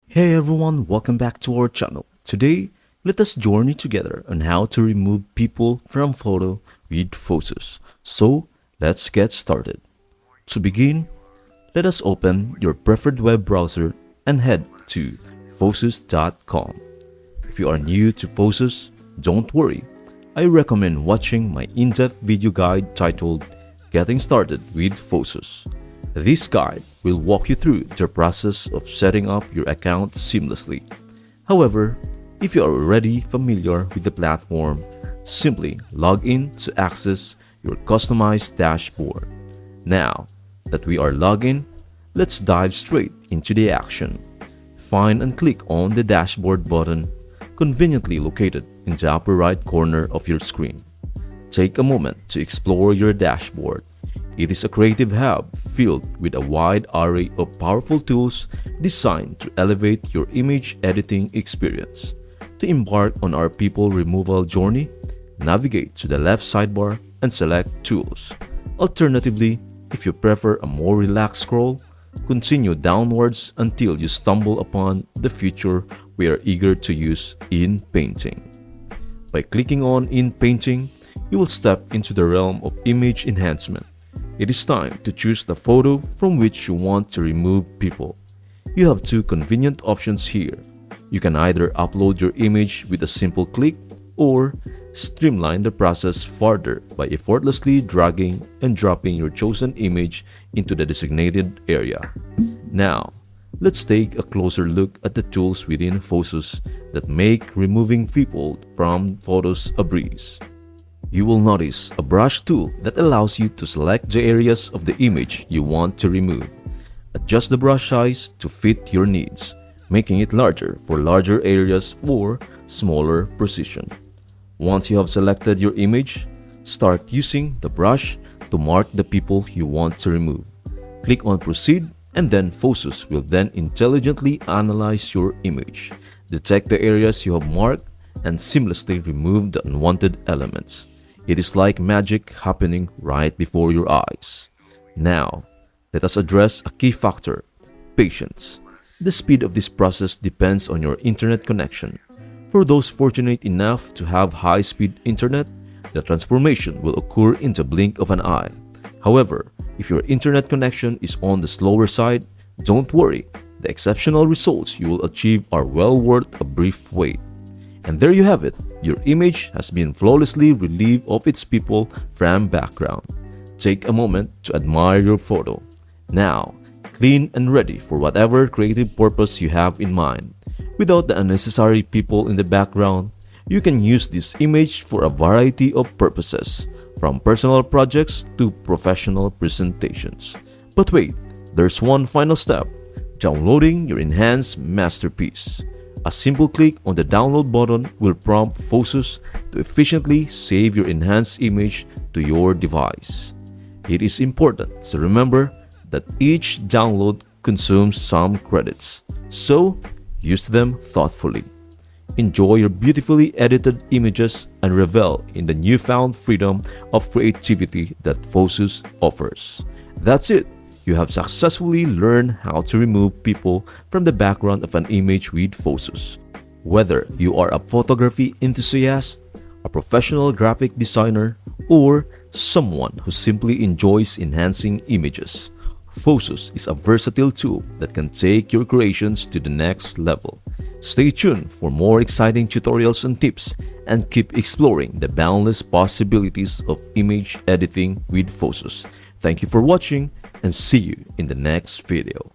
Hey everyone, welcome back to our channel. Today, let us journey together on how to remove people from photo with Phosus. So, let's get started. To begin, let us open your preferred web browser and head to phosus.com. If you are new to Phosus, don't worry. I recommend watching my in-depth video guide titled Getting Started with Phosus. This guide will walk you through the process of setting up your account seamlessly. However, if you are already familiar with the platform, simply log in to access your customized dashboard. Now that we are logged in, let's dive straight into the action. Find and click on the dashboard button conveniently located in the upper right corner of your screen. Take a moment to explore your dashboard. It is a creative hub filled with a wide array of powerful tools designed to elevate your image editing experience. To embark on our people removal journey, navigate to the left sidebar and select Tools. Alternatively, if you prefer a more relaxed scroll, continue downwards until you stumble upon the feature we are eager to use in Painting. By clicking on In Painting, you will step into the realm of image enhancement. It is time to choose the photo from which you want to remove people. You have two convenient options here. You can either upload your image with a simple click or streamline the process further by effortlessly dragging and dropping your chosen image into the designated area. Now, let's take a closer look at the tools within Phosus that make removing people from photos a breeze. You will notice a brush tool that allows you to select the areas of the image you want to remove. Adjust the brush size to fit your needs, making it larger for larger areas or smaller precision. Once you have selected your image, start using the brush to mark the people you want to remove. Click on Proceed and then Phosus will then intelligently analyze your image, detect the areas you have marked, and seamlessly remove the unwanted elements. It is like magic happening right before your eyes. Now, let us address a key factor: patience. The speed of this process depends on your internet connection. For those fortunate enough to have high-speed internet, the transformation will occur in the blink of an eye. However, if your internet connection is on the slower side, don't worry. The exceptional results you will achieve are well worth a brief wait. And there you have it. Your image has been flawlessly relieved of its people from background. Take a moment to admire your photo. Now, clean and ready for whatever creative purpose you have in mind. Without the unnecessary people in the background, you can use this image for a variety of purposes, from personal projects to professional presentations. But wait, there's one final step: downloading your enhanced masterpiece. A simple click on the download button will prompt Phosus to efficiently save your enhanced image to your device. It is important to remember that each download consumes some credits, so use them thoughtfully. Enjoy your beautifully edited images and revel in the newfound freedom of creativity that Phosus offers. That's it. You have successfully learned how to remove people from the background of an image with Phosus. Whether you are a photography enthusiast, a professional graphic designer, or someone who simply enjoys enhancing images, Phosus is a versatile tool that can take your creations to the next level. Stay tuned for more exciting tutorials and tips, and keep exploring the boundless possibilities of image editing with Phosus. Thank you for watching, and see you in the next video.